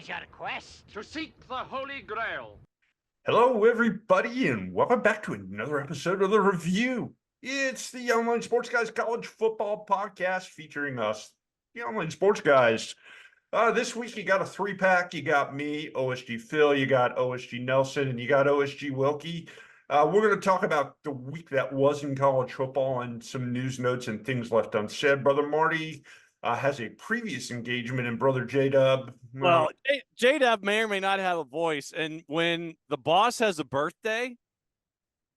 is your quest? To seek the Holy Grail. Hello, everybody, and welcome back to another episode of The Review. It's the Online Sports Guys College Football Podcast featuring us, the Online Sports Guys. This week, you got a three-pack. You got me, OSG Phil, you got OSG Nelson, and you got OSG Wilkie. We're going to talk about the week that was in college football and some news notes and things left unsaid. Brother Marty has a previous engagement, and Brother J-Dub. Well, J-Dub may or may not have a voice, and when the boss has a birthday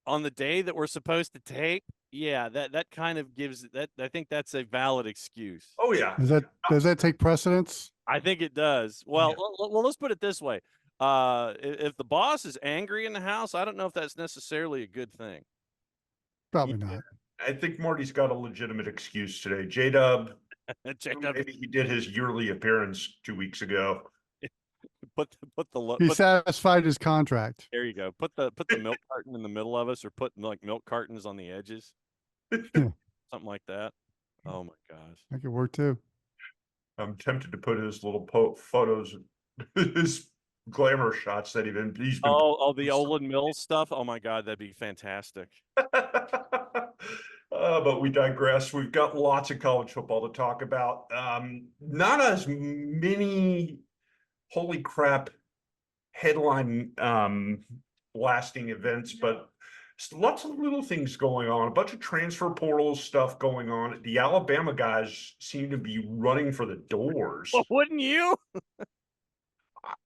on the day that we're supposed to tape, yeah, that kind of gives that. I think that's a valid excuse. Oh yeah, does that take precedence? I think it does. Well, Yeah. well, let's put it this way: if the boss is angry in the house, I don't know if that's necessarily a good thing. Probably not. I think Marty's got a legitimate excuse today. J-Dub, J-Dub, maybe he did his yearly appearance 2 weeks ago. He satisfied his contract. There you go. Put the milk carton in the middle of us, or put like milk cartons on the edges, something like that. Oh my gosh, That could work too. I'm tempted to put his little photos, his glamour shots that he's been. The Olin Mills stuff. Oh my God, that'd be fantastic. But we digress. We've got lots of college football to talk about. Not as many, holy crap, headline lasting events, but lots of little things going on. A bunch of transfer portal stuff going on. The Alabama guys seem to be running for the doors. Well, wouldn't you?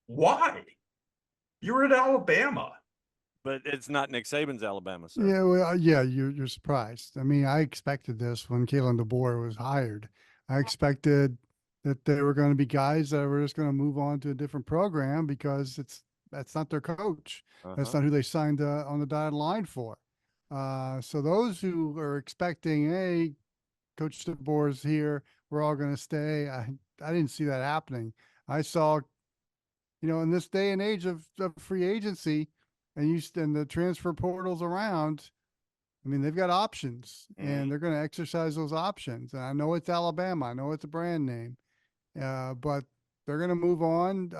Why? You're at Alabama. But it's not Nick Saban's Alabama, sir. Yeah, well, yeah, you're surprised. I mean, I expected this when Kalen DeBoer was hired. I expected that there were going to be guys that were just going to move on to a different program because that's not their coach. That's not who they signed on the dotted line for. So those who are expecting, hey, Coach DeBoer's here, we're all going to stay. I didn't see that happening. I saw, in this day and age of free agency, and the transfer portals around, I mean, they've got options and they're going to exercise those options. And I know it's Alabama. I know it's a brand name, but they're going to move on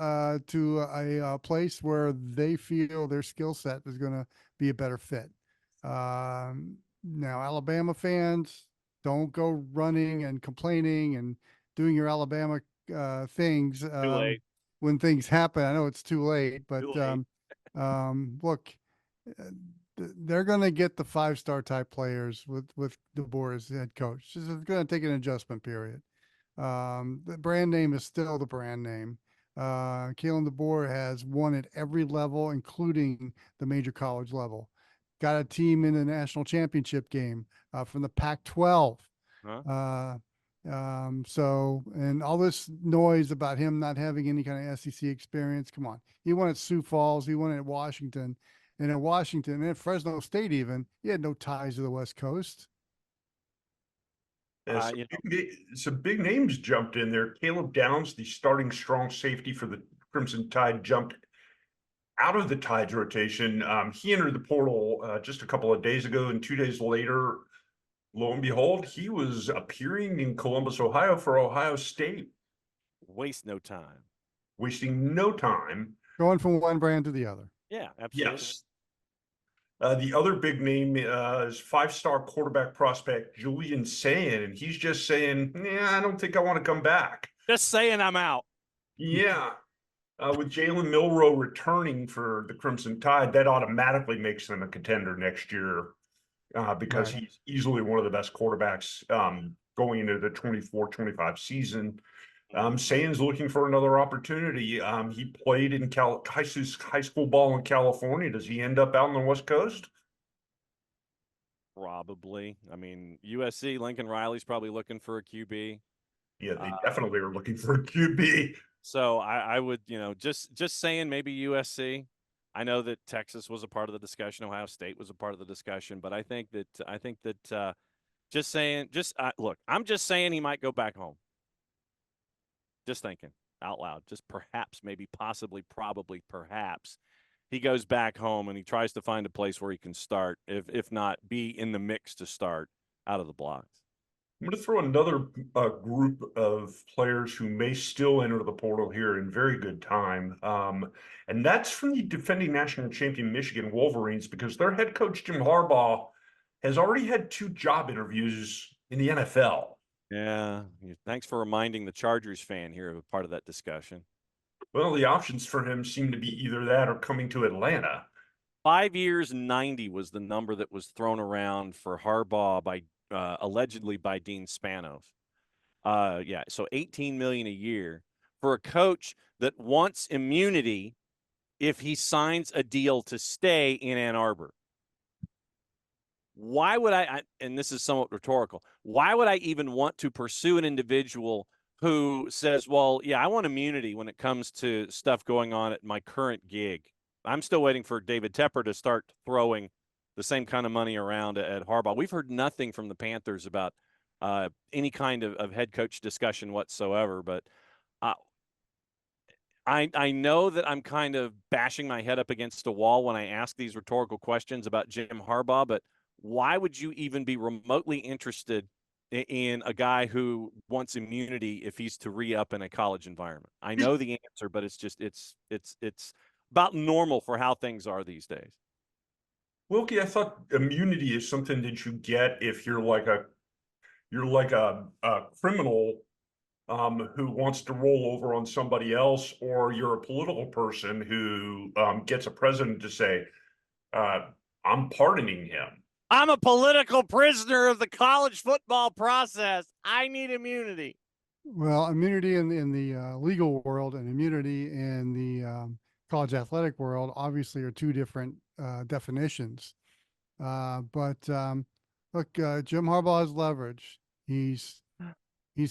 to a place where they feel their skill set is going to be a better fit. Now, Alabama fans, don't go running and complaining and doing your Alabama things when things happen. I know it's too late, but look, they're going to get the 5-star type players with DeBoer as head coach. It's going to take an adjustment period. The brand name is still the brand name. Kalen DeBoer has won at every level, including the major college level. Got a team in the national championship game from the Pac-12. And all this noise about him not having any kind of SEC experience. Come on. He won at Sioux Falls. He won at Washington. And at Washington and at Fresno State even, he had no ties to the West Coast. Some big names jumped in there. Caleb Downs, the starting strong safety for the Crimson Tide, jumped out of the Tide's rotation. He entered the portal just a couple of days ago, and 2 days later, lo and behold, he was appearing in Columbus, Ohio for Ohio State. Wasting no time. Going from one brand to the other. Yeah, absolutely. Yes. The other big name is 5-star quarterback prospect Julian Sayin, and he's just saying, I don't think I want to come back. Just saying I'm out. Yeah. With Jalen Milroe returning for the Crimson Tide, that automatically makes them a contender next year because he's easily one of the best quarterbacks going into the 24-25 season. Sayin's looking for another opportunity. He played in high school ball in California. Does he end up out on the West Coast? Probably. I mean, USC, Lincoln Riley's probably looking for a QB. Yeah, they definitely are looking for a QB. So I would, just saying maybe USC. I know that Texas was a part of the discussion. Ohio State was a part of the discussion, but I think that just saying, look, I'm just saying he might go back home. Just thinking out loud, just perhaps, maybe, possibly, probably, perhaps he goes back home and he tries to find a place where he can start, if not be in the mix to start out of the blocks. I'm going to throw another group of players who may still enter the portal here in very good time. And that's from the defending national champion Michigan Wolverines, because their head coach, Jim Harbaugh, has already had 2 job interviews in the NFL. Yeah. Thanks for reminding the Chargers fan here of a part of that discussion. Well, the options for him seem to be either that or coming to Atlanta. 5 years, 90 was the number that was thrown around for Harbaugh by allegedly by Dean Spanos. Yeah, so $18 million a year for a coach that wants immunity if he signs a deal to stay in Ann Arbor. Why would and this is somewhat rhetorical, why would I even want to pursue an individual who says, well, yeah, I want immunity when it comes to stuff going on at my current gig? I'm still waiting for David Tepper to start throwing the same kind of money around at Harbaugh. We've heard nothing from the Panthers about any kind of head coach discussion whatsoever. But I know that I'm kind of bashing my head up against a wall when I ask these rhetorical questions about Jim Harbaugh, but why would you even be remotely interested in a guy who wants immunity if he's to re-up in a college environment? I know the answer, but it's just it's about normal for how things are these days. Wilkie, I thought immunity is something that you get if you're like a criminal who wants to roll over on somebody else, or you're a political person who gets a president to say, I'm pardoning him. I'm a political prisoner of the college football process. I need immunity. Well, immunity in the legal world and immunity in the college athletic world obviously are 2 different definitions. But look, Jim Harbaugh has leverage. He's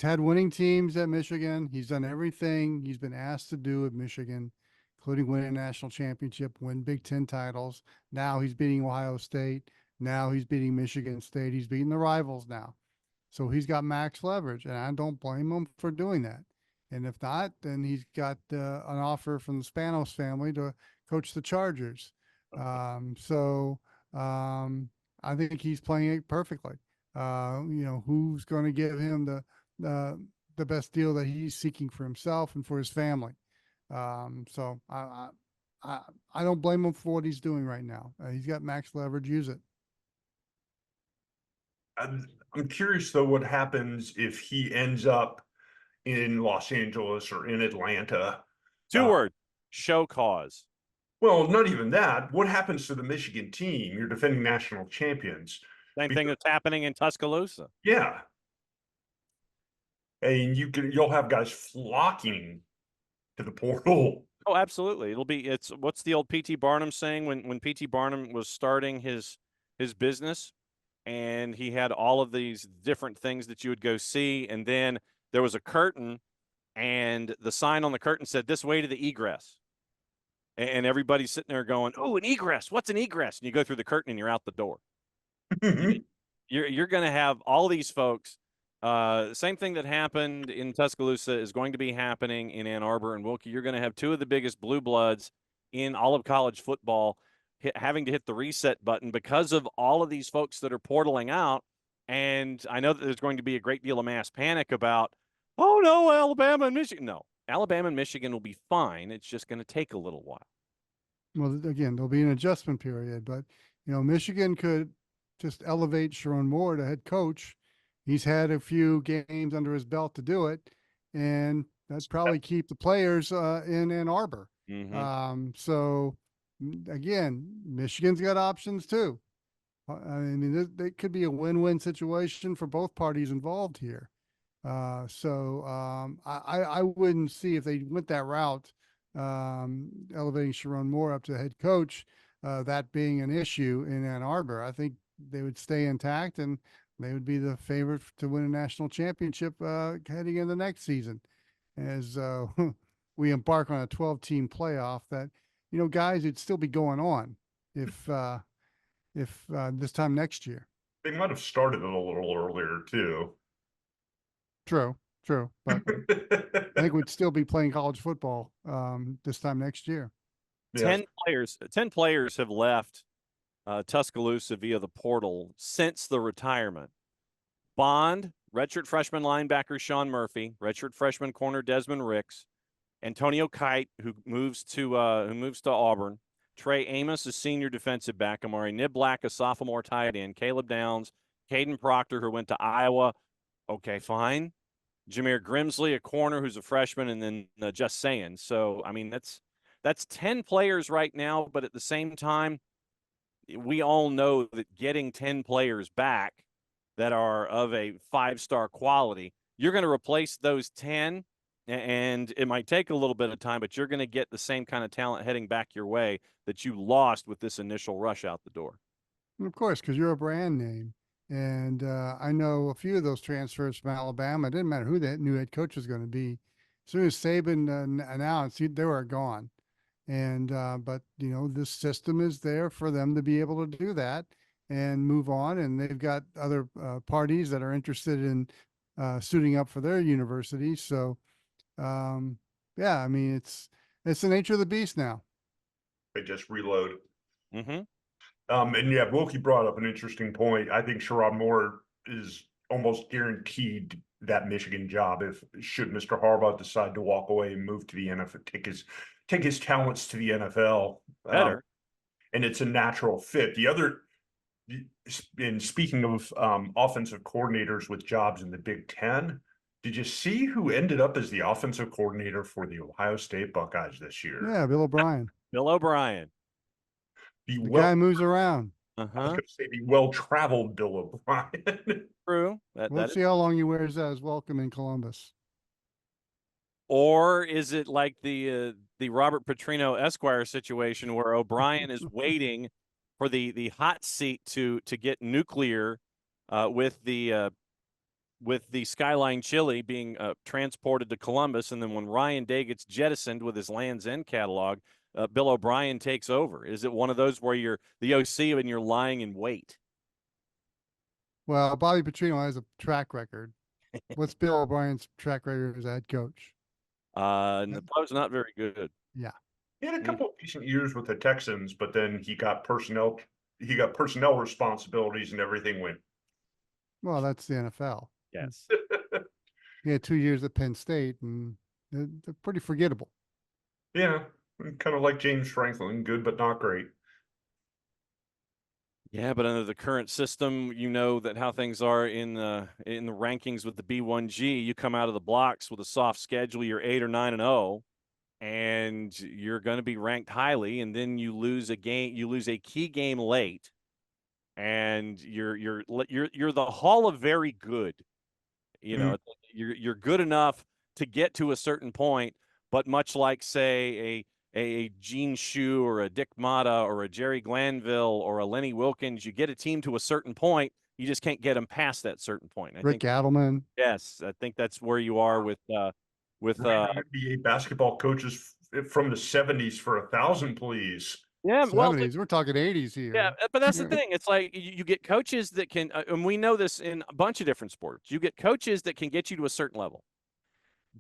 had winning teams at Michigan. He's done everything he's been asked to do at Michigan, including win a national championship, win Big Ten titles. Now he's beating Ohio State. Now he's beating Michigan State. He's beating the rivals now. So he's got max leverage, and I don't blame him for doing that. And if not, then he's got an offer from the Spanos family to coach the Chargers. I think he's playing it perfectly. Who's going to give him the best deal that he's seeking for himself and for his family? So I don't blame him for what he's doing right now. He's got max leverage. Use it. I'm curious, though, what happens if he ends up in Los Angeles or in Atlanta. 2 words, show cause. Well, not even that. What happens to the Michigan team? You're defending national champions. Same thing that's happening in Tuscaloosa. Yeah. And you'll have guys flocking to the portal. Oh, absolutely. It's what's the old P.T. Barnum saying when P.T. Barnum was starting his business, and he had all of these different things that you would go see, and then there was a curtain, and the sign on the curtain said, "This way to the egress." And everybody's sitting there going, "Oh, an egress. What's an egress?" And you go through the curtain and you're out the door. You're going to have all these folks. Same thing that happened in Tuscaloosa is going to be happening in Ann Arbor and Wilkie. You're going to have 2 of the biggest blue bloods in all of college football having to hit the reset button because of all of these folks that are portaling out. And I know that there's going to be a great deal of mass panic about, oh, no, Alabama and Michigan. No, Alabama and Michigan will be fine. It's just going to take a little while. Well, again, there'll be an adjustment period, but, Michigan could just elevate Sharon Moore to head coach. He's had a few games under his belt to do it, and that's probably keep the players in Ann Arbor. Mm-hmm. So, again, Michigan's got options too. I mean, it could be a win-win situation for both parties involved here. I wouldn't see if they went that route, elevating Sharon Moore up to head coach, that being an issue in Ann Arbor. I think they would stay intact and they would be the favorite to win a national championship heading into next season, as we embark on a 12-team playoff that, guys, it'd still be going on if this time next year. They might have started it a little earlier too. True. But I think we'd still be playing college football this time next year. Yes. 10 players have left Tuscaloosa via the portal since the retirement. Bond, redshirt freshman linebacker Sean Murphy, redshirt freshman corner Desmond Ricks, Antonio Kite, who moves to Auburn, Trey Amos, a senior defensive back, Amari Niblack, a sophomore tight end, Caleb Downs, Caden Proctor, who went to Iowa. Okay, fine. Jameer Grimsley, a corner who's a freshman, and then just saying. So, I mean, that's 10 players right now, but at the same time, we all know that getting 10 players back that are of a 5-star quality, you're going to replace those 10, and it might take a little bit of time, but you're going to get the same kind of talent heading back your way that you lost with this initial rush out the door. Of course, because you're a brand name. And I know a few of those transfers from Alabama. It didn't matter who that new head coach was going to be. As soon as Saban announced, they were gone. And but this system is there for them to be able to do that and move on. And they've got other parties that are interested in suiting up for their universities. So yeah, I mean it's the nature of the beast now. They just reload. Mm-hmm. And yeah, Wilkie brought up an interesting point. I think Sherrod Moore is almost guaranteed that Michigan job should Mr. Harbaugh decide to walk away and move to the NFL, take his talents to the NFL. Better. And it's a natural fit. The other, and speaking of offensive coordinators with jobs in the Big Ten, did you see who ended up as the offensive coordinator for the Ohio State Buckeyes this year? Yeah, Bill O'Brien. Bill O'Brien. The guy moves around. I was going to say the well-traveled Bill O'Brien. True. We'll see how long he wears his welcome in Columbus. Or is it like the Robert Petrino Esquire situation where O'Brien is waiting for the hot seat to get nuclear with the Skyline Chili being transported to Columbus, and then when Ryan Day gets jettisoned with his Land's End catalog, Bill O'Brien takes over? Is it one of those where you're the OC and you're lying in wait? Well, Bobby Petrino has a track record. What's Bill O'Brien's track record as a head coach? That was not very good. Yeah. He had a couple of decent years with the Texans, but then he got personnel responsibilities and everything went. Well, that's the NFL. Yes. He had 2 years at Penn State, and they're pretty forgettable. Yeah, kind of like James Franklin, good but not great. Yeah, but under the current system, you know that how things are in the rankings with the B1G. You come out of the blocks with a soft schedule, you're 8 or 9-0, and you're going to be ranked highly. And then you lose a game, you lose a key game late, and you're the Hall of Very Good. You're good enough to get to a certain point, but much like say a Gene Shue or a Dick Motta or a Jerry Glanville or a Lenny Wilkins, you get a team to a certain point, you just can't get them past that certain point. Rick Adelman. Yes, I think that's where you are with NBA basketball coaches from the 70s for 1,000, please. Yeah, 70s. We're talking 80s here. Yeah, but that's the thing. It's like you get coaches that can, and we know this in a bunch of different sports. You get coaches that can get you to a certain level,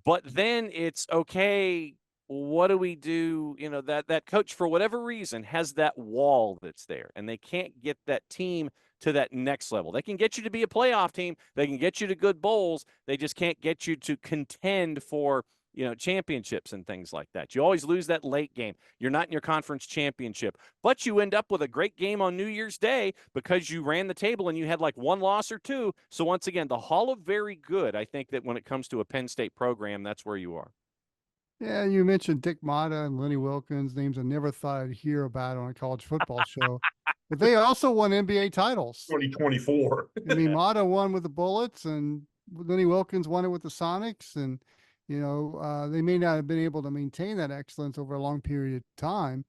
but then it's okay. What do we do? That coach, for whatever reason, has that wall that's there, and they can't get that team to that next level. They can get you to be a playoff team. They can get you to good bowls. They just can't get you to contend for, championships and things like that. You always lose that late game. You're not in your conference championship, but you end up with a great game on New Year's Day because you ran the table and you had like one loss or two. So once again, the Hall of Very Good, I think that when it comes to a Penn State program, that's where you are. Yeah, you mentioned Dick Motta and Lenny Wilkins, names I never thought I'd hear about on a college football show. But they also won NBA titles. 2024. I mean, Motta won with the Bullets, and Lenny Wilkins won it with the Sonics. And, they may not have been able to maintain that excellence over a long period of time,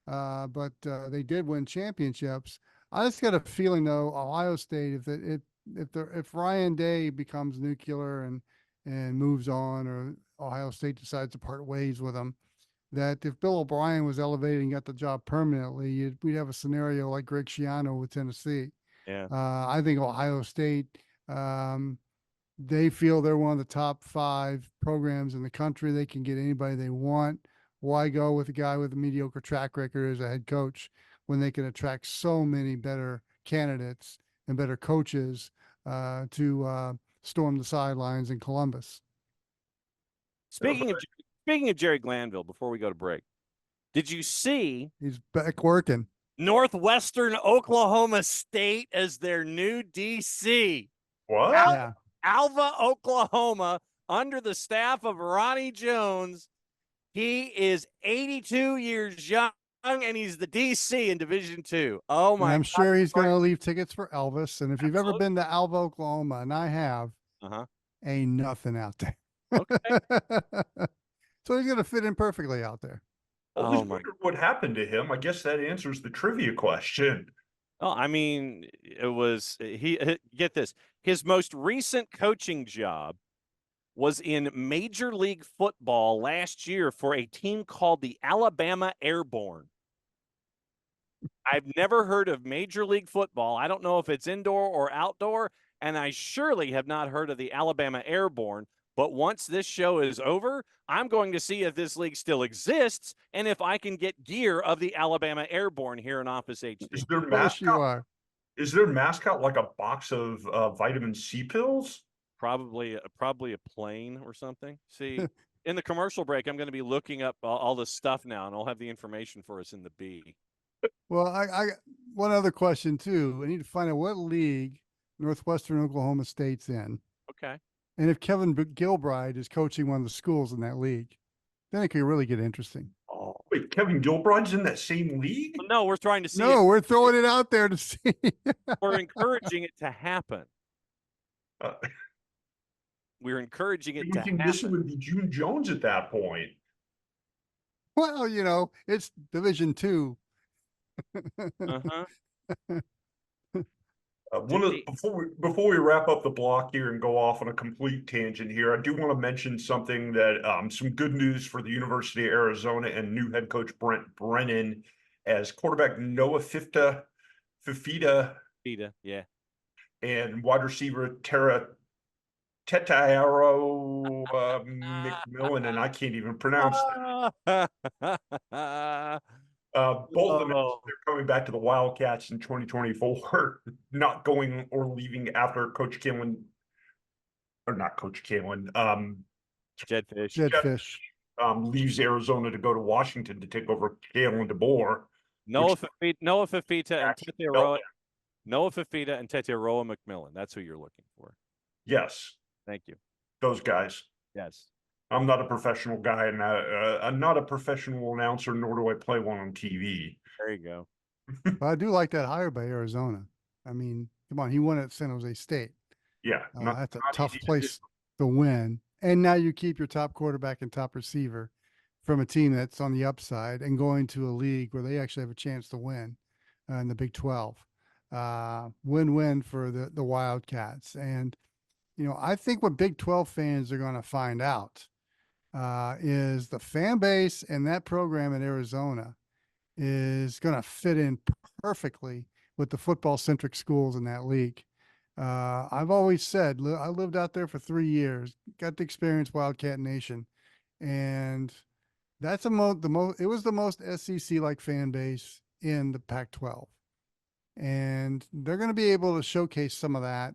but they did win championships. I just got a feeling, though, Ohio State, if Ryan Day becomes nuclear and moves on, or Ohio State decides to part ways with him, that if Bill O'Brien was elevated and got the job permanently, we'd have a scenario like Greg Schiano with Tennessee. Yeah. I think Ohio State, they feel they're one of the top 5 programs in the country. They can get anybody they want. Why go with a guy with a mediocre track record as a head coach when they can attract so many better candidates and better coaches to storm the sidelines in Columbus. Speaking of Jerry Glanville, before we go to break, did you see He's back working. Northwestern Oklahoma State as their new DC? What? Yeah. Alva, Oklahoma, under the staff of Ronnie Jones. He is 82 years young, and he's the DC in Division II. Oh, And my I'm God. sure he's going to leave tickets for Elvis. And if you've ever Absolutely. been to Alva, Oklahoma, and I have, Uh-huh. ain't nothing out there. Okay. So he's going to fit in perfectly out there. I Oh, always my. wondered what happened to him. I guess that answers the trivia question. Oh, I mean, it was get this. His most recent coaching job was in Major League Football last year for a team called the Alabama Airborne. I've never heard of Major League Football. I don't know if it's indoor or outdoor, and I surely have not heard of the Alabama Airborne. But once this show is over, I'm going to see if this league still exists and if I can get gear of the Alabama Airborne here in Office HD. Is their Of course you mascot? are. Is their mascot like a box of vitamin C pills? Probably a plane or something. See, in the commercial break, I'm going to be looking up all this stuff now, and I'll have the information for us in the B. Well, I one other question too. I need to find out what league Northwestern Oklahoma State's in, Okay. and if Kevin Gilbride is coaching one of the schools in that league, then it could really get interesting. Oh. Wait, Kevin Gilbride's in that same league? No, we're trying to see. No, we're throwing it out there to see. We're encouraging it to happen. Uh, We're encouraging it we to can miss it happen. would be June Jones at that point. Well, it's Division II. Uh-huh. Before we wrap up the block here and go off on a complete tangent here, I do want to mention something that some good news for the University of Arizona and new head coach Brent Brennan, as quarterback Noah Fifita, Yeah. and wide receiver Tetaiaro McMillan, and I can't even pronounce that. Both of them, they're coming back to the Wildcats in 2024, not going or leaving after Coach Kalen, or not Coach Kalen, Jedfish. Jedfish. leaves Arizona to go to Washington to take over Kalen DeBoer. Noah Fifita and Actually, Tetairoa McMillan. That's who you're looking for. Yes, Thank you. those guys. Yes. I'm not a professional guy, and I'm not a professional announcer, nor do I play one on TV. There you go. But I do like that hire by Arizona. I mean, come on, he won at San Jose State. Yeah, That's a not tough easy to place to win. And now you keep your top quarterback and top receiver from a team that's on the upside and going to a league where they actually have a chance to win in the Big 12. Win-win for the Wildcats. And, I think what Big 12 fans are going to find out is the fan base and that program in Arizona is going to fit in perfectly with the football-centric schools in that league. I've always said, I lived out there for 3 years, got to experience Wildcat Nation, and that's it was the most SEC-like fan base in the Pac-12. And they're going to be able to showcase some of that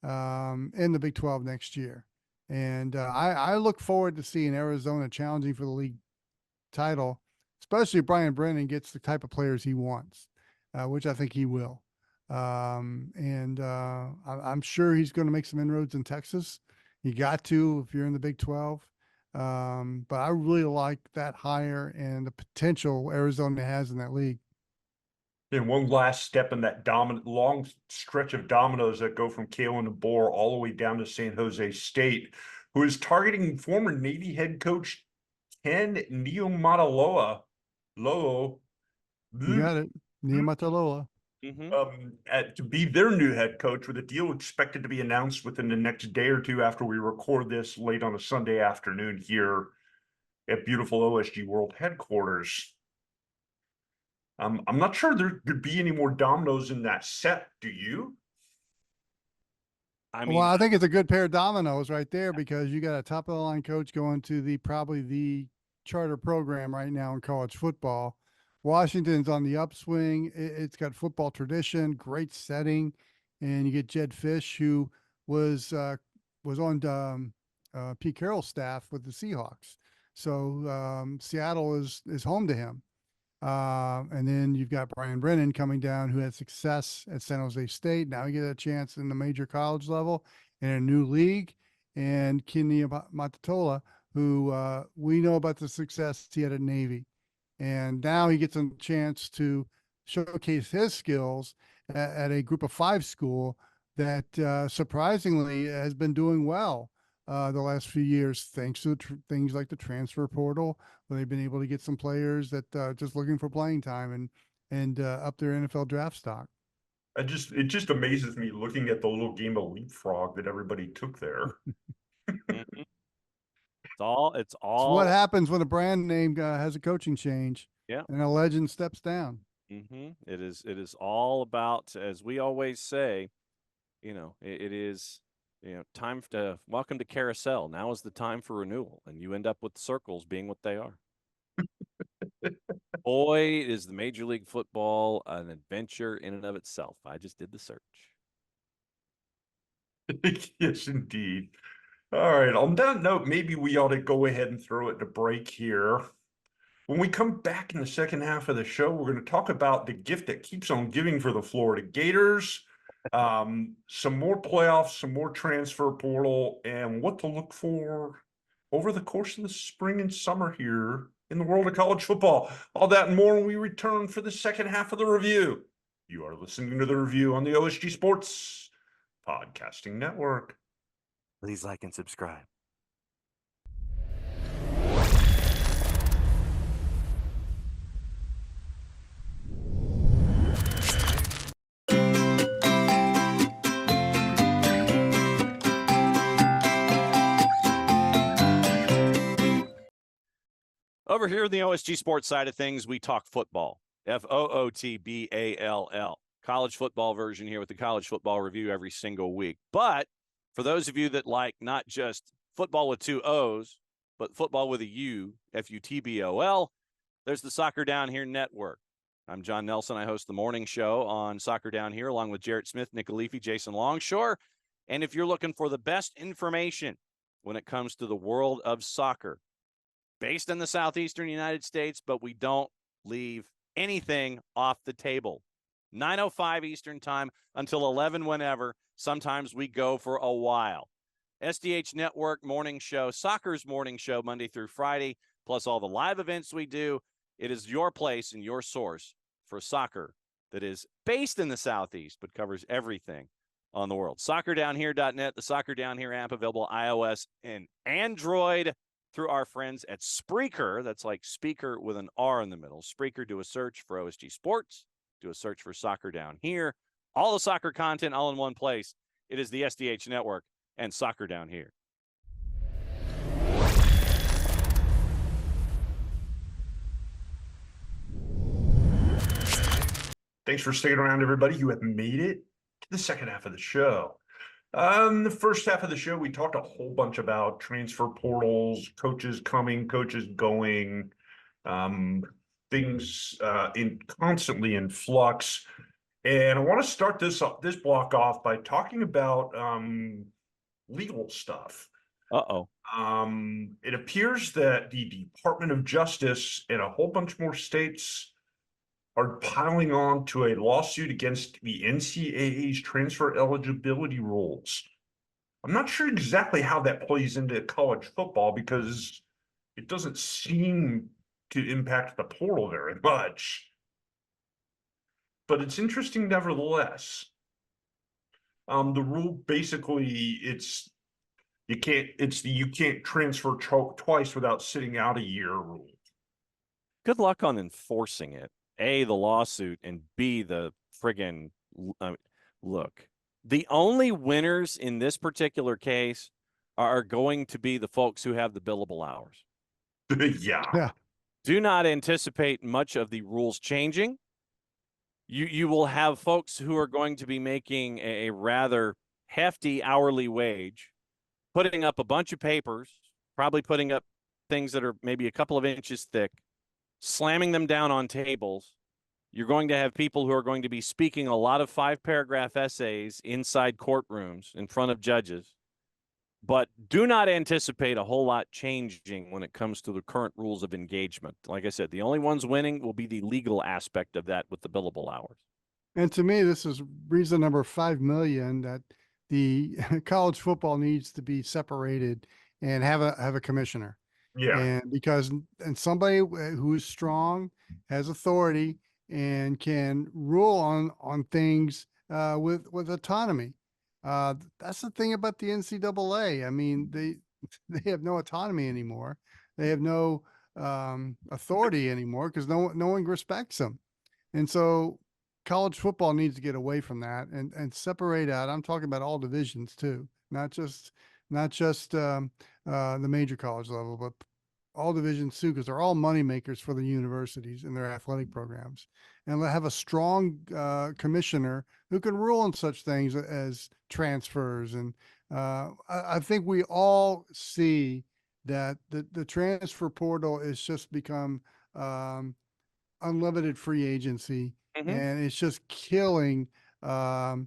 in the Big 12 next year. And I look forward to seeing Arizona challenging for the league title, especially if Brian Brennan gets the type of players he wants, which I think he will. I'm sure he's going to make some inroads in Texas. You got to if you're in the Big 12. But I really like that hire and the potential Arizona has in that league. And one last step in that long stretch of dominoes that go from Kalen DeBoer all the way down to San Jose State, who is targeting former Navy head coach Ken Niumatalolo. You got it. Niumatalolo. To be their new head coach, with a deal expected to be announced within the next day or two after we record this late on a Sunday afternoon here at beautiful OSG World headquarters. I'm not sure there could be any more dominoes in that set. Do you? I mean, Well, I think it's a good pair of dominoes right there because you got a top of the line coach going to probably the charter program right now in college football. Washington's on the upswing. It's got football tradition, great setting. And you get Jed Fish, who was was on Pete Carroll's staff with the Seahawks. So Seattle is home to him. And then you've got Brian Brennan coming down, who had success at San Jose State. Now he gets a chance in the major college level in a new league. And Kenny Matatola, who we know about the success he had at Navy. And now he gets a chance to showcase his skills at a group of 5 school that surprisingly has been doing well the last few years, thanks to things like the transfer portal, where they've been able to get some players that just looking for playing time and up their NFL draft stock. It just amazes me looking at the little game of leapfrog that everybody took there. Mhm. It's It's what happens when a brand name has a coaching change. Yeah. And a legend steps down. It is all about, as we always say, it is, time to welcome to carousel. Now is the time for renewal, and you end up with circles being what they are. Boy, is the Major League Football an adventure in and of itself. I just did the search. Yes, indeed. All right. On that note, maybe we ought to go ahead and throw it to break here. When we come back in the second half of the show, we're going to talk about the gift that keeps on giving for the Florida Gators, some more playoffs, some more transfer portal, and what to look for over the course of the spring and summer here in the world of college football. All that and more when we return for the second half of the review. You are listening to the review on the OSG Sports Podcasting Network. Please like and subscribe. Over here on the OSG Sports side of things, we talk football. FOOTBALL. College football version here with the College Football Review every single week. But for those of you that like not just football with 2 O's, but football with a U, FUTBOL, there's the Soccer Down Here Network. I'm John Nelson. I host the morning show on Soccer Down Here along with Jarrett Smith, Nick Alifi, Jason Longshore. And if you're looking for the best information when it comes to the world of soccer, based in the southeastern United States, but we don't leave anything off the table. 9:05 Eastern time until 11 whenever. Sometimes we go for a while. SDH Network morning show, soccer's morning show, Monday through Friday, plus all the live events we do. It is your place and your source for soccer that is based in the Southeast, but covers everything on the world. SoccerDownHere.net, the Soccer Down Here app, available iOS and Android through our friends at Spreaker. That's like speaker with an R in the middle. Spreaker, do a search for OSG Sports, do a search for Soccer Down Here. All the soccer content all in one place. It is the SDH Network and Soccer Down Here. Thanks for sticking around, everybody. You have made it to the second half of the show. The first half of the show, we talked a whole bunch about transfer portals, coaches coming, coaches going, things constantly in flux. And I want to start this block off by talking about legal stuff. Uh-oh. It appears that the Department of Justice and a whole bunch more states are piling on to a lawsuit against the NCAA's transfer eligibility rules. I'm not sure exactly how that plays into college football because it doesn't seem to impact the portal very much. But it's interesting nevertheless. The rule basically you can't transfer twice without sitting out a year rule. Good luck on enforcing it. A, the lawsuit, and B, the friggin' look. The only winners in this particular case are going to be the folks who have the billable hours. Yeah. Do not anticipate much of the rules changing. You will have folks who are going to be making a rather hefty hourly wage, putting up a bunch of papers, probably putting up things that are maybe a couple of inches thick, slamming them down on tables. You're going to have people who are going to be speaking a lot of 5-paragraph essays inside courtrooms in front of judges. but do not anticipate a whole lot changing when it comes to the current rules of engagement. Like I said, the only ones winning will be the legal aspect of that with the billable hours. And to me, this is reason number 5 million that the college football needs to be separated and have a commissioner. Yeah. And because somebody who is strong, has authority, and can rule on things with autonomy. That's the thing about the NCAA. I mean, they have no autonomy anymore. They have no authority anymore because no one respects them. And so college football needs to get away from that and separate out. I'm talking about all divisions too, not just the major college level, but all divisions too, because they're all money makers for the universities and their athletic programs. And have a strong commissioner who can rule on such things as transfers. And I think we all see that the transfer portal is just become unlimited free agency, and it's just killing the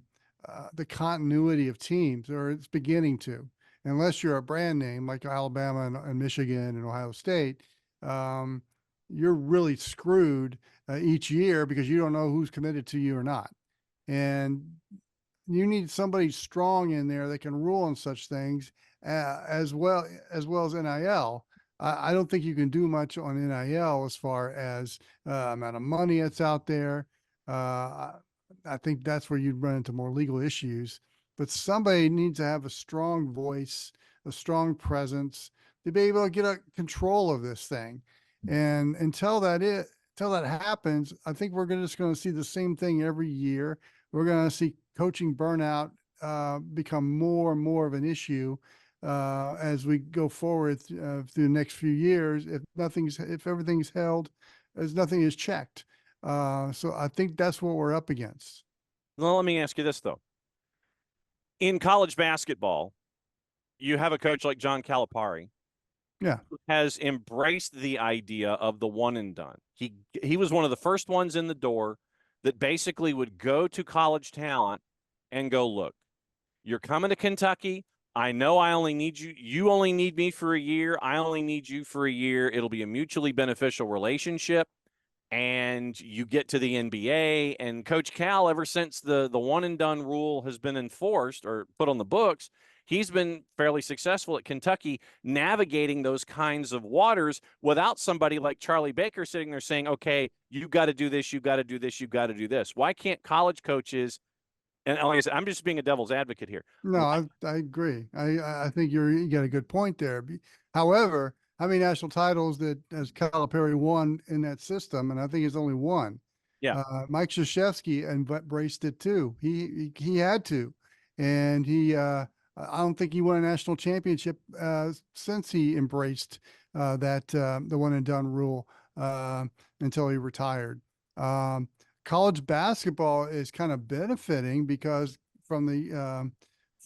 continuity of teams, or it's beginning to. Unless you're a brand name like Alabama and Michigan and Ohio State, you're really screwed each year because you don't know who's committed to you or not. And you need somebody strong in there that can rule on such things as well as NIL. I don't think you can do much on NIL as far as amount of money that's out there. I think that's where you'd run into more legal issues. But somebody needs to have a strong voice, a strong presence to be able to get a control of this thing. And until that happens, I think we're just going to see the same thing every year. We're going to see coaching burnout become more and more of an issue as we go forward through the next few years. If everything's held, as nothing is checked. So I think that's what we're up against. Well, let me ask you this though. In college basketball, you have a coach like John Calipari. Yeah. Who has embraced the idea of the one and done. He was one of the first ones in the door that basically would go to college talent and go, look, you're coming to Kentucky. I know I only need you. You only need me for a year. I only need you for a year. It'll be a mutually beneficial relationship. And you get to the NBA. And Coach Cal, ever since the one and done rule has been enforced or put on the books, he's been fairly successful at Kentucky navigating those kinds of waters without somebody like Charlie Baker sitting there saying, okay, you got to do this, you got to do this, you got to do this. Why can't college coaches, and like I said, I'm just being a devil's advocate here. No, I agree. I think you got a good point there. However, how many national titles that has Calipari won in that system? And I think it's only one. Yeah. Mike Krzyzewski embraced it too. He had to, and I don't think he won a national championship since he embraced the one and done rule until he retired. College basketball is kind of benefiting because from the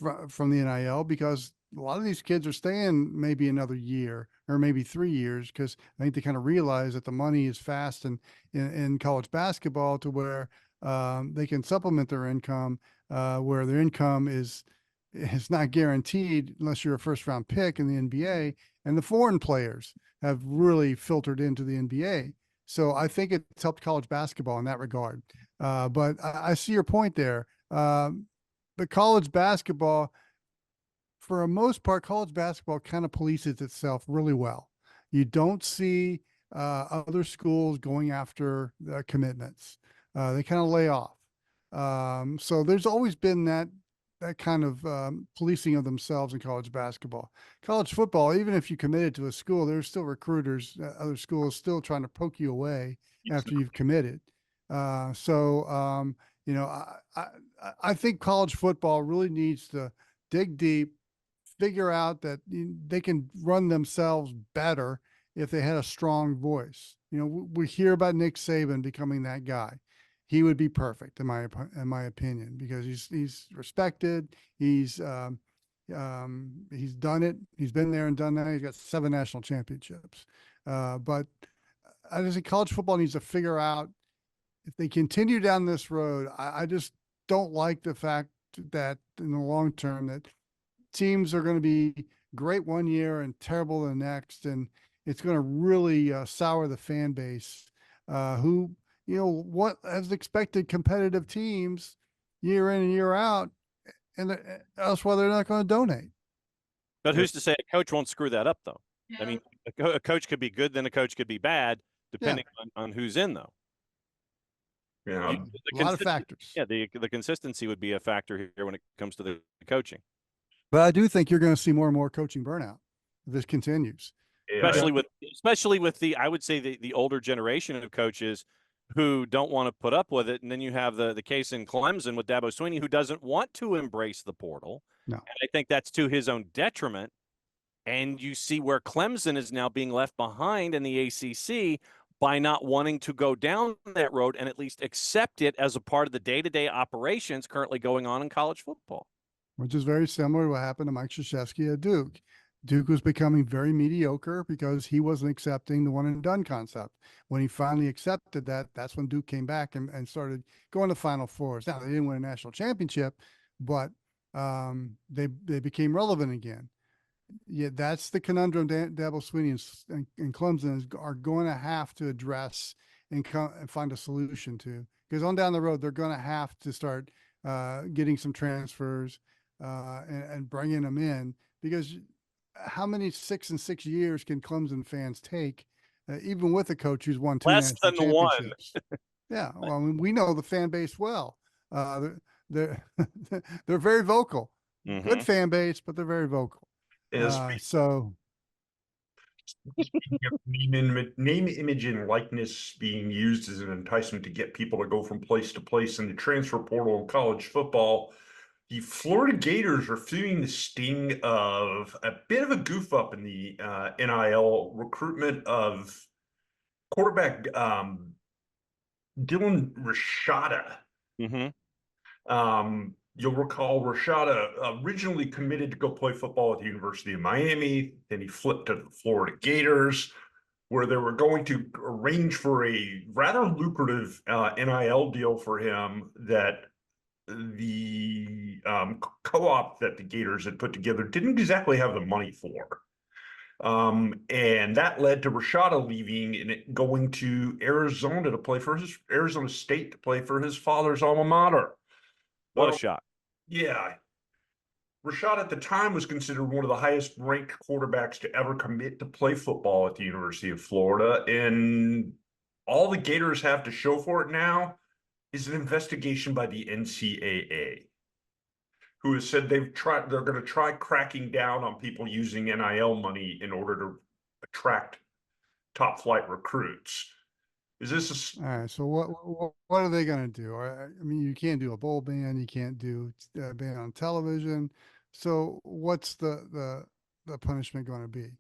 NIL, because a lot of these kids are staying maybe another year or maybe 3 years, because I think they kind of realize that the money is fast in college basketball to where they can supplement their income, where their income is not guaranteed unless you're a first round pick in the NBA. And the foreign players have really filtered into the NBA. So I think it's helped college basketball in that regard. But I see your point there. But college basketball, for the most part, college basketball kind of polices itself really well. You don't see other schools going after the commitments. They kind of lay off. So there's always been that kind of policing of themselves in college basketball. College football, even if you committed to a school, there's still recruiters, other schools still trying to poke you away after you've committed. I think college football really needs to dig deep, figure out that they can run themselves better if they had a strong voice. We hear about Nick Saban becoming that guy. He would be perfect in my opinion, because he's respected. He's done it. He's been there and done that. He's got 7 national championships. But I just think college football needs to figure out, if they continue down this road, I just don't like the fact that in the long term that teams are going to be great one year and terrible the next, and it's going to really sour the fan base. Who what has expected competitive teams year in and year out, and else why they're not going to donate. But who's to say a coach won't screw that up, though? Yeah. I mean, a coach could be good, then a coach could be bad, depending on who's in, though. Yeah, a lot of factors. Yeah, the consistency would be a factor here when it comes to the coaching. But I do think you're going to see more and more coaching burnout if this continues. Yeah. Especially with the, I would say the older generation of coaches who don't want to put up with it. And then you have the case in Clemson with Dabo Swinney, who doesn't want to embrace the portal. No. And I think that's to his own detriment. And you see where Clemson is now being left behind in the ACC by not wanting to go down that road and at least accept it as a part of the day-to-day operations currently going on in college football. Which is very similar to what happened to Mike Krzyzewski at Duke. Duke was becoming very mediocre because he wasn't accepting the one and done concept. When he finally accepted that, that's when Duke came back and started going to Final Fours. Now, they didn't win a national championship, but they became relevant again. Yeah, that's the conundrum Dabo Swinney and Clemson are going to have to address and find a solution to. Because on down the road, they're going to have to start getting some transfers and bringing them in. Because how many 6 and 6 years can Clemson fans take, even with a coach who's won 2 less national than one? Yeah, well, I mean, we know the fan base well. They're very vocal. Mm-hmm. Good fan base, but they're very vocal. So name, image, and likeness being used as an enticement to get people to go from place to place in the transfer portal in college football. The Florida Gators are feeling the sting of a bit of a goof up in the NIL recruitment of quarterback Dylan Rashada. Mm-hmm. You'll recall Rashada originally committed to go play football at the University of Miami. Then he flipped to the Florida Gators, where they were going to arrange for a rather lucrative NIL deal for him that the co-op that the Gators had put together didn't exactly have the money for. And that led to Rashada leaving and going to Arizona Arizona State to play for his father's alma mater. What a shot. Yeah. Rashad at the time was considered one of the highest ranked quarterbacks to ever commit to play football at the University of Florida. And all the Gators have to show for it now is an investigation by the NCAA, who has said they're going to try cracking down on people using NIL money in order to attract top flight recruits. Is this all right? So what are they going to do? I mean, you can't do a bowl ban. You can't do a ban on television. So what's the punishment going to be?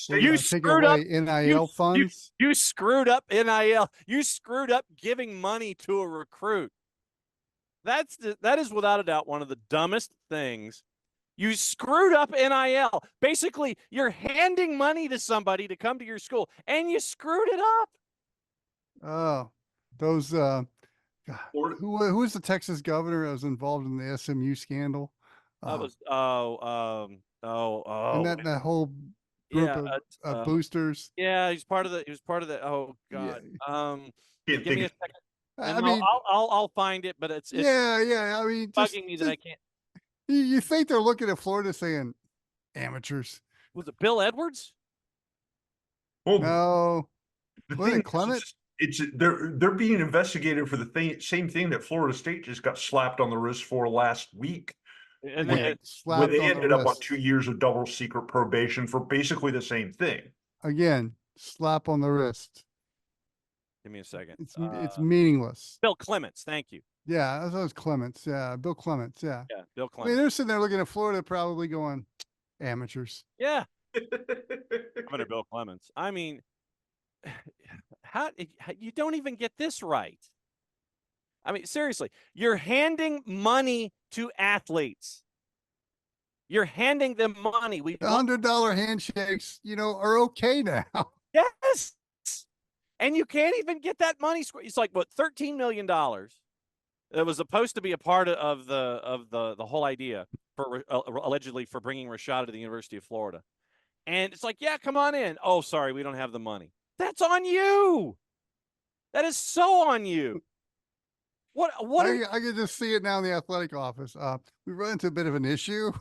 You screwed up NIL funds. You screwed up NIL. You screwed up giving money to a recruit. That is without a doubt one of the dumbest things. You screwed up NIL. Basically, you're handing money to somebody to come to your school, and you screwed it up. Oh, those who was the Texas governor that was involved in the SMU scandal? That was and that whole group of boosters. Yeah, he was part of the. Oh God. Yeah. Give me a second. I mean, I'll find it, but it's yeah. I mean, bugging me that I can't. You think they're looking at Florida saying amateurs? Was it Bill Edwards? Well, no. Was it Clement? They're being investigated for the same thing that Florida State just got slapped on the wrist for last week. And where they ended up on 2 years of double secret probation for basically the same thing. Again, slap on the wrist. Give me a second. It's meaningless. Bill Clements, thank you. Yeah, that was Clements. Yeah, Bill Clements. Yeah. Yeah, Bill Clements. I mean, they're sitting there looking at Florida, probably going, amateurs. Yeah. Governor Bill Clements. I mean, how you don't even get this right. I mean, seriously, you're handing money to athletes. You're handing them money. $100 handshakes, are okay now. Yes. And you can't even get that money. It's like, what, $13 million. that was supposed to be a part of the whole idea for allegedly for bringing Rashada to the University of Florida. And it's like, yeah, come on in. Oh, sorry, we don't have the money. That's on you. That is so on you. What? I can just see it now in the athletic office. We run into a bit of an issue.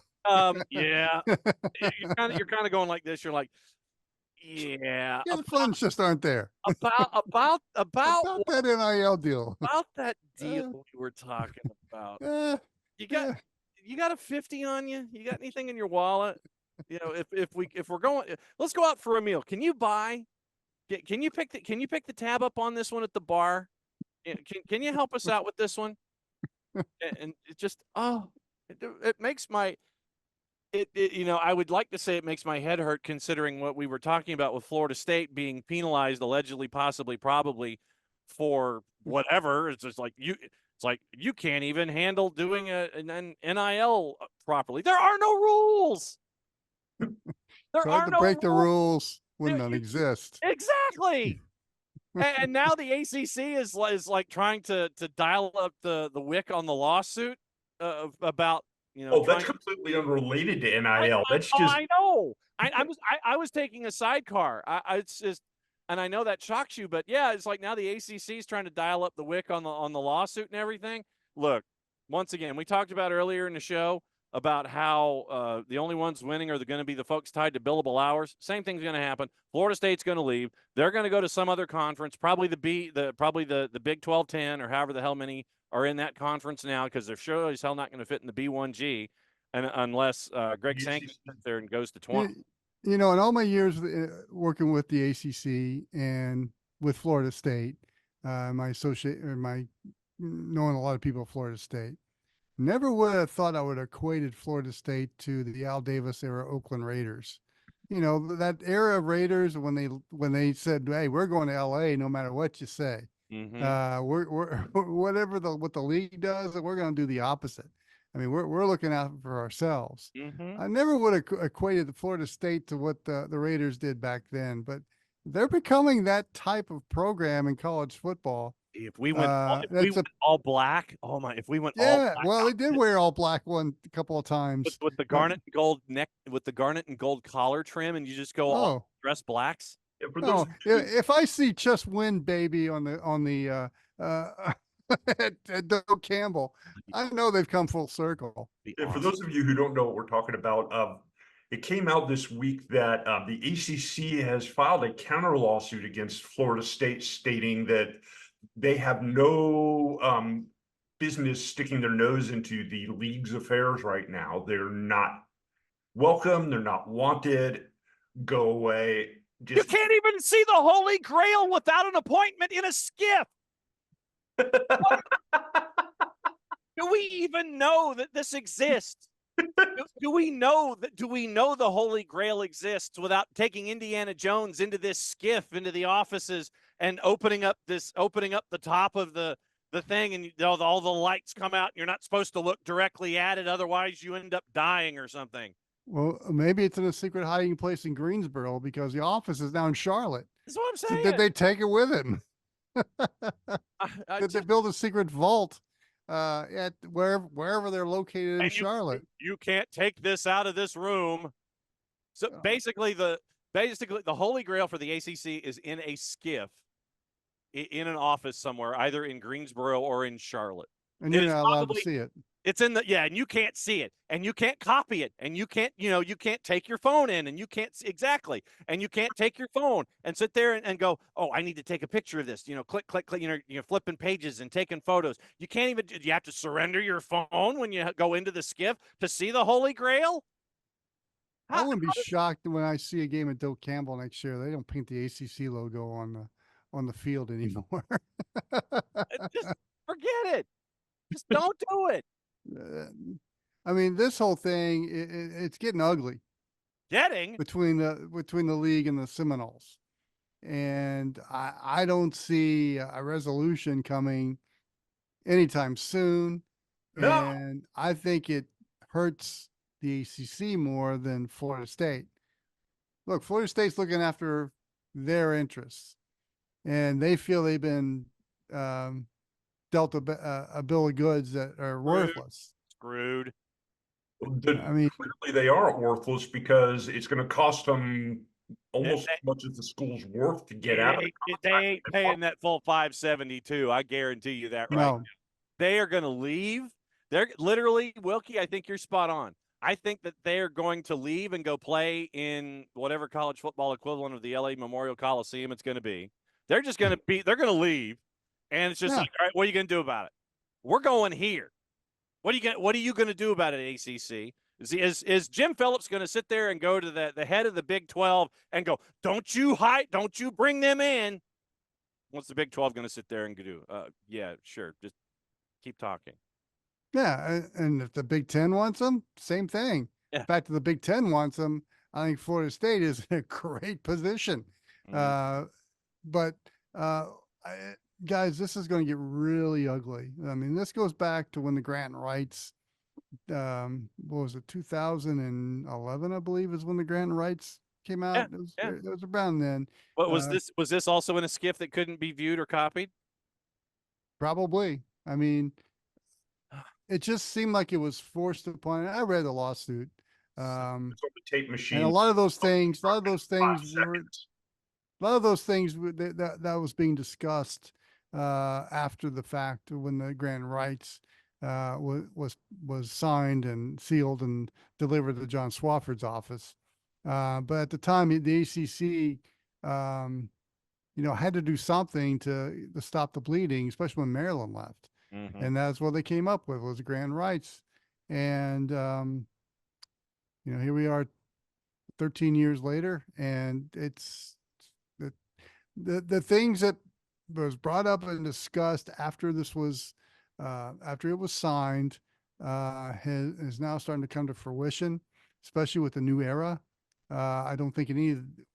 Yeah. You're kind of going like this. You're like, yeah. The funds just aren't there. About that NIL deal. About that deal we were talking about. You got a 50 on you? You got anything in your wallet? You know, if we're going, let's go out for a meal. Can you buy? Can you pick the tab up on this one at the bar? Can you help us out with this one? And it just it makes my I would like to say it makes my head hurt considering what we were talking about with Florida State being penalized allegedly, possibly, probably for whatever. It's just like you can't even handle doing an NIL properly. There are no rules. There are no break the rules when none exist. Exactly. And now the ACC is like trying to dial up the wick on the lawsuit about that's completely unrelated to NIL. I know. I was taking a sidecar. It's just, and I know that shocks you, but yeah, it's like now the ACC is trying to dial up the wick on the lawsuit and everything. Look, once again, we talked about earlier in the show about how the only ones winning are going to be the folks tied to billable hours. Same thing's going to happen. Florida State's going to leave. They're going to go to some other conference, probably the Big 12-10 or however the hell many are in that conference now, because they're sure as hell not going to fit in the B1G, and unless Greg Sankey sits there and goes to 20. In all my years working with the ACC and with Florida State, my knowing a lot of people at Florida State, never would have thought I would have equated Florida State to the Al Davis era Oakland Raiders. That era of Raiders when they said, "Hey, we're going to LA no matter what you say." Mm-hmm. We're what the league does, we're going to do the opposite. I mean, we're looking out for ourselves. Mm-hmm. I never would have equated the Florida State to what the Raiders did back then, but they're becoming that type of program in college football. If we went all black, oh my! If we went all black, well, they did wear all black a couple of times with the garnet and gold neck, with the garnet and gold collar trim, and you just go all dress blacks. If I see Just Win Baby on the at Doe Campbell, I know they've come full circle. For those of you who don't know what we're talking about, it came out this week that the ACC has filed a counter lawsuit against Florida State, stating that they have no business sticking their nose into the league's affairs right now. They're not welcome. They're not wanted. Go away. You can't even see the Holy Grail without an appointment in a skiff. Do we even know that this exists? Do we know the Holy Grail exists without taking Indiana Jones into this skiff, into the offices, and opening up the top of the thing, and all the lights come out, and you're not supposed to look directly at it, otherwise you end up dying or something. Well, maybe it's in a secret hiding place in Greensboro because the office is now in Charlotte. That's what I'm saying. So did they take it with him? Did they build a secret vault at wherever they're located in Charlotte? You can't take this out of this room. So basically the Holy Grail for the ACC is in a skiff, in an office somewhere, either in Greensboro or in Charlotte. And you're not allowed to see it. It's in and you can't see it, and you can't copy it, and you can't take your phone in, and you can't and you can't take your phone and sit there and go, oh, I need to take a picture of this, click, click, click, you're flipping pages and taking photos. You can't even, you have to surrender your phone when you go into the skiff to see the Holy Grail. I wouldn't be shocked when I see a game at Doe Campbell next year. They don't paint the ACC logo on the field anymore. Just forget it. Just don't do it. I mean, this whole thing, it's getting ugly. Between the league and the Seminoles, and I don't see a resolution coming anytime soon. No. And I think it hurts the ACC more than Florida State. Look, Florida State's looking after their interests, and they feel they've been dealt a bill of goods that are worthless. Screwed. I mean, Clearly they are worthless because it's going to cost them almost They- as much as the school's worth to get They, out of the they contract. ain't paying that full 572. I guarantee you that right no, now. They are going to leave. They're literally, Wilkie, I think you're spot on. I think that they are going to leave and go play in whatever college football equivalent of the LA Memorial Coliseum it's going to be. They're just going to be, they're going to leave. And it's just Yeah. like, all right, what are you going to do about it? We're going here. What are you going to do about it, ACC? Is Jim Phillips going to sit there and go to the head of the Big 12 and go, don't you bring them in? What's the Big 12 going to sit there and do? Yeah, sure. Just keep talking. yeah, and if the Big Ten wants them, same thing. Yeah. In fact, if the Big Ten wants them, I think Florida State is in a great position. But guys, this is going to get really ugly. I mean, this goes back to when the grant rights, what was it, 2011, I believe, is when the grant rights came out. It was around then. What was this? Was this also in a skiff that couldn't be viewed or copied? Probably. I mean, it just seemed like it was forced upon. I read the lawsuit. It's on the tape machine. And a lot of those things that was being discussed after the fact when the grant rights was signed and sealed and delivered to John Swofford's office. But at the time, the ACC, had to do something to stop the bleeding, especially when Maryland left. Mm-hmm. And that's what they came up with, was grant rights. And, here we are 13 years later, and it's the things that was brought up and discussed after this was, after it was signed, is now starting to come to fruition, especially with the new era. I don't think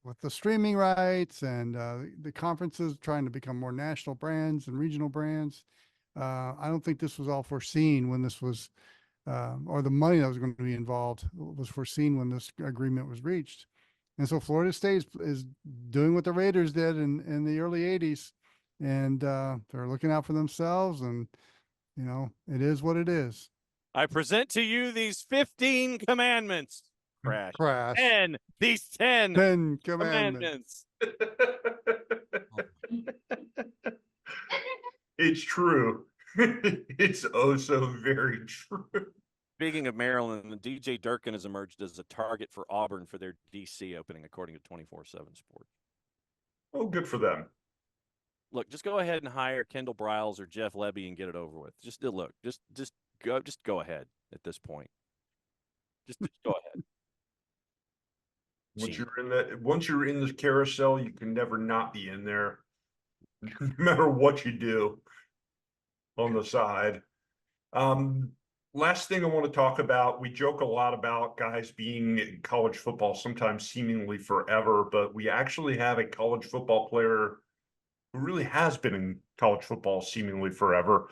with the streaming rights and the conferences trying to become more national brands and regional brands. I don't think this was all foreseen when this was, or the money that was going to be involved was foreseen when this agreement was reached. And so Florida State is doing what the Raiders did in the early 80s. And they're looking out for themselves. And, it is what it is. I present to you these 15 commandments. Crash. 10. These 10 commandments. It's true. It's oh so very true. Speaking of Maryland, DJ Durkin has emerged as a target for Auburn for their DC opening, according to 24/7 Sports. Oh, good for them. Look, just go ahead and hire Kendall Briles or Jeff Lebby and get it over with. Just go ahead at this point. Just go ahead. Once you're in this carousel, you can never not be in there, no matter what you do on the side. Last thing I want to talk about, we joke a lot about guys being in college football sometimes seemingly forever, but we actually have a college football player who really has been in college football seemingly forever.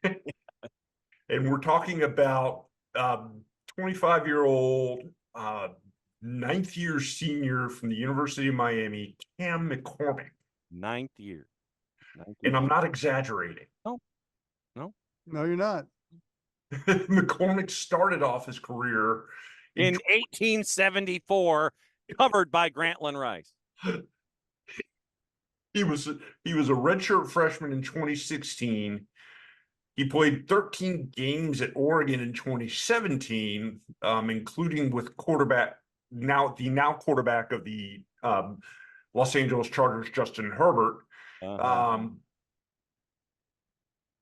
And we're talking about 25-year-old ninth year senior from the University of Miami, Cam McCormick. Ninth year. And I'm not exaggerating. No, you're not. McCormick started off his career in 1874, covered by Grantland Rice. He was a redshirt freshman in 2016. He played 13 games at Oregon in 2017, including with now quarterback of the Los Angeles Chargers, Justin Herbert. And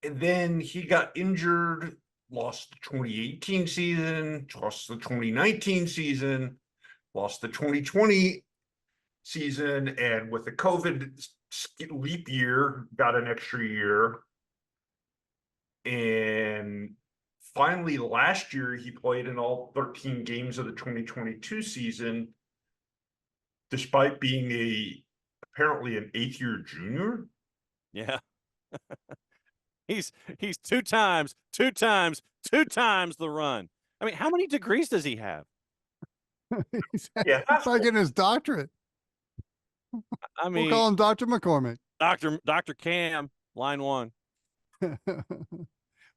then he got injured, lost the 2018 season, lost the 2019 season, lost the 2020 season, and with the COVID leap year, got an extra year. And finally, last year, he played in all 13 games of the 2022 season, despite being apparently an 8th-year junior. Yeah. He's two times the run. I mean, how many degrees does he have? He's probably getting his doctorate. I mean, we'll call him Dr. McCormick. Dr. Cam, line one.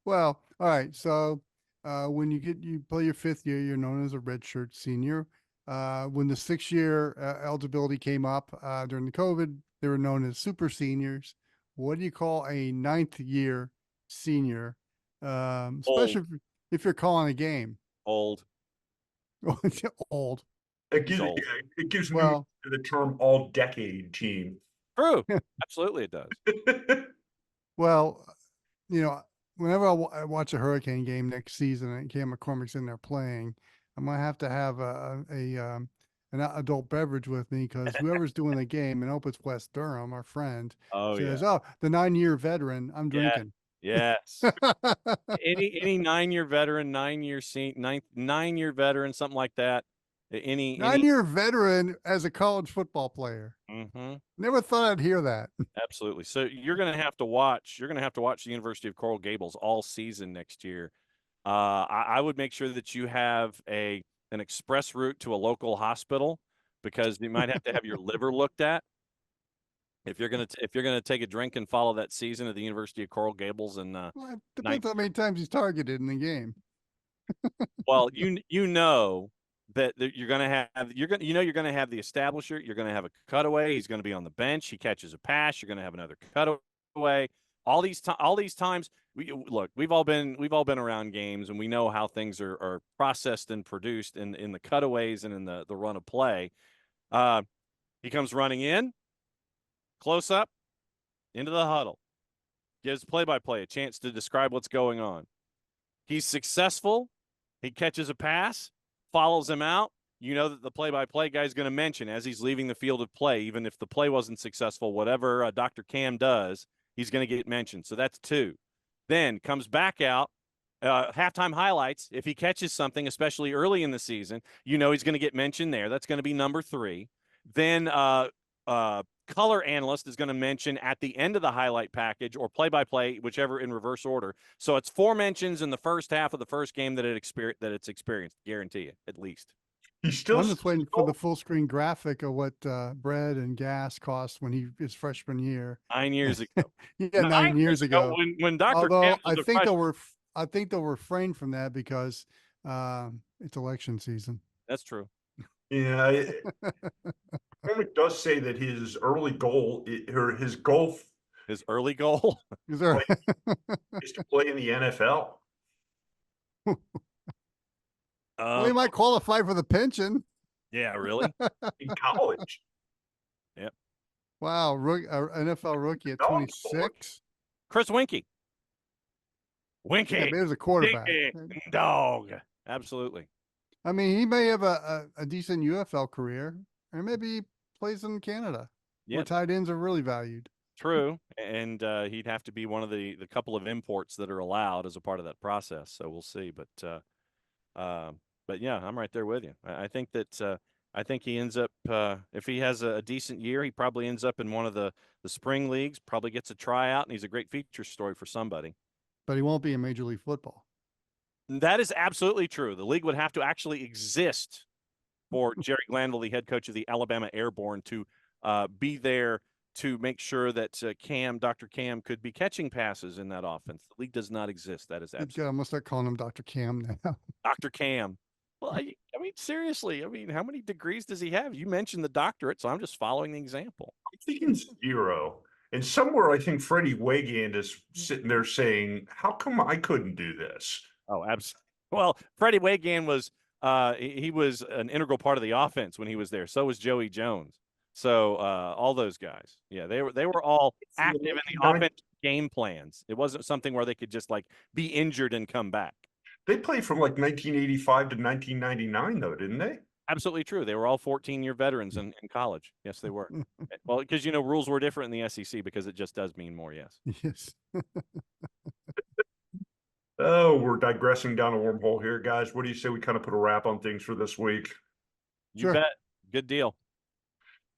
Well, all right. So when you play your 5th year, you're known as a redshirt senior. When the 6-year eligibility came up during the COVID, they were known as super seniors. What do you call a 9th-year senior? Especially if you're calling a game. Old. Old. It He's gives, old. it gives me Well, the term all-decade team. True. Absolutely, it does. well, whenever I watch a Hurricane game next season and Cam McCormick's in there playing, I'm gonna have to have an adult beverage with me because whoever's doing the game, and I hope it's Wes Durham, our friend, Oh, says, yeah. "Oh, the 9-year veteran, I'm Yeah. drinking." Yes. Any 9-year veteran, 9-year veteran, something like that. Any 9-year veteran as a college football player. Mhm. Never thought I'd hear that. Absolutely. So you're going to have to watch. You're going to have to watch the University of Coral Gables all season next year. I would make sure that you have an express route to a local hospital because you might have to have your liver looked at if you're gonna take a drink and follow that season at the University of Coral Gables. And Well, it depends how many times he's targeted in the game. well, you know that you're gonna have you're gonna have the establisher. You're gonna have a cutaway. He's gonna be on the bench. He catches a pass. You're gonna have another cutaway. All these times, we've all been around games, and we know how things are processed and produced in the cutaways and in the run of play. He comes running in, close up, into the huddle, gives play-by-play a chance to describe what's going on. He's successful. He catches a pass, follows him out. You know that the play-by-play guy is going to mention as he's leaving the field of play, even if the play wasn't successful, whatever Dr. Cam does, he's going to get mentioned. So that's 2. Then comes back out, halftime highlights. If he catches something, especially early in the season, you know he's going to get mentioned there. That's going to be number 3. Then color analyst is going to mention at the end of the highlight package or play-by-play, whichever in reverse order. So it's 4 mentions in the first half of the first game that it's experienced. Guarantee you, at least. He's still I'm just waiting for the full screen graphic of what bread and gas cost when his freshman year. 9 years ago. Yeah, 9 years ago. When Dr. Although Cam was I a think freshman. I think they'll refrain from that because it's election season. That's true. Yeah. McCormick does say that his early goal, or his goal, His early goal. Is there? is to play in the NFL. Well, he might qualify for the pension. Yeah, really? In college. Yep. Wow, NFL rookie at No, 26. Chris Winkie. Yeah, but he was a quarterback. Dinky, dog. Absolutely. I mean, he may have a decent UFL career, or maybe he plays in Canada, where Yep. tight ends are really valued. True. And he'd have to be one of the couple of imports that are allowed as a part of that process. So we'll see. But yeah, I'm right there with you. I think that I think he ends up if he has a decent year, he probably ends up in one of the spring leagues, probably gets a tryout, and he's a great feature story for somebody. But he won't be in Major League Football. That is absolutely true. The league would have to actually exist for Jerry Glanville, the head coach of the Alabama Airborne, to be there to make sure that Dr. Cam could be catching passes in that offense. The league does not exist. That is absolutely. I'm gonna start calling him Dr. Cam now. Dr. Cam. Well, I mean, seriously. I mean, how many degrees does he have? You mentioned the doctorate, so I'm just following the example. I'm thinking 0. And somewhere I think Freddie Wegand is sitting there saying, how come I couldn't do this? Oh, absolutely. Well, Freddie Wegand was he was an integral part of the offense when he was there. So was Joey Jones. So all those guys. Yeah, they were all active in the offense game plans. It wasn't something where they could just like be injured and come back. They played from like 1985 to 1999, though, didn't they? Absolutely true. They were all 14-year veterans in college. Yes, they were. Well, because, rules were different in the SEC because it just does mean more, yes. Yes. Oh, we're digressing down a wormhole here, guys. What do you say we kind of put a wrap on things for this week? You Sure. bet. Good deal.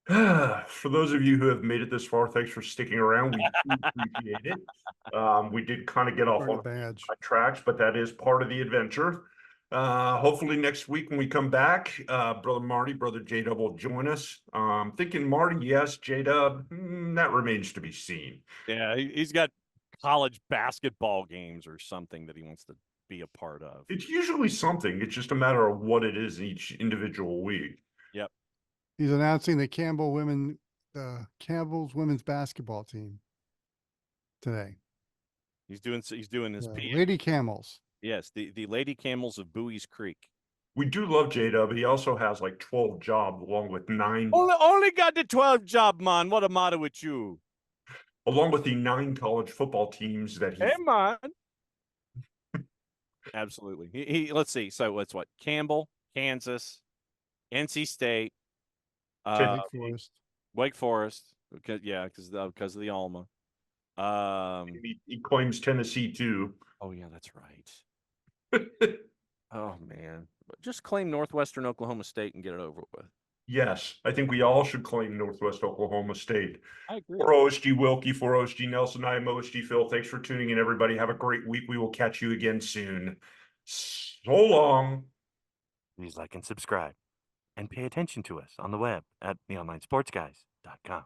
For those of you who have made it this far, thanks for sticking around. We do appreciate it. We did kind of get off on badge. tracks, but that is part of the adventure. Hopefully next week when we come back, Brother Marty, Brother J-Dub will join us. Thinking Marty, yes, J-Dub, that remains to be seen. Yeah, he's got college basketball games or something that he wants to be a part of. It's usually something. It's just a matter of what it is in each individual week. Yep. He's announcing the Campbell's women's basketball team today. He's doing his Lady Camels. Yes, the Lady Camels of Bowie's Creek. We do love J-Dub. He also has like 12 jobs along with Only got the 12 job, man. What a matter with you? along with the 9 college football teams that he Hey, man. Absolutely. He let's see. So it's what? Campbell, Kansas, NC State, Wake Forest. Because of the Alma. he claims Tennessee too. Oh yeah, that's right. Oh man, just claim Northwestern Oklahoma State and get it over with. Yes, I think we all should claim Northwest Oklahoma State. I agree. For OSG Wilkie, for OSG Nelson, I am OSG Phil. Thanks for tuning in, everybody. Have a great week. We will catch you again soon. So long. Please like and subscribe, and pay attention to us on the web at theonlinesportsguys.com.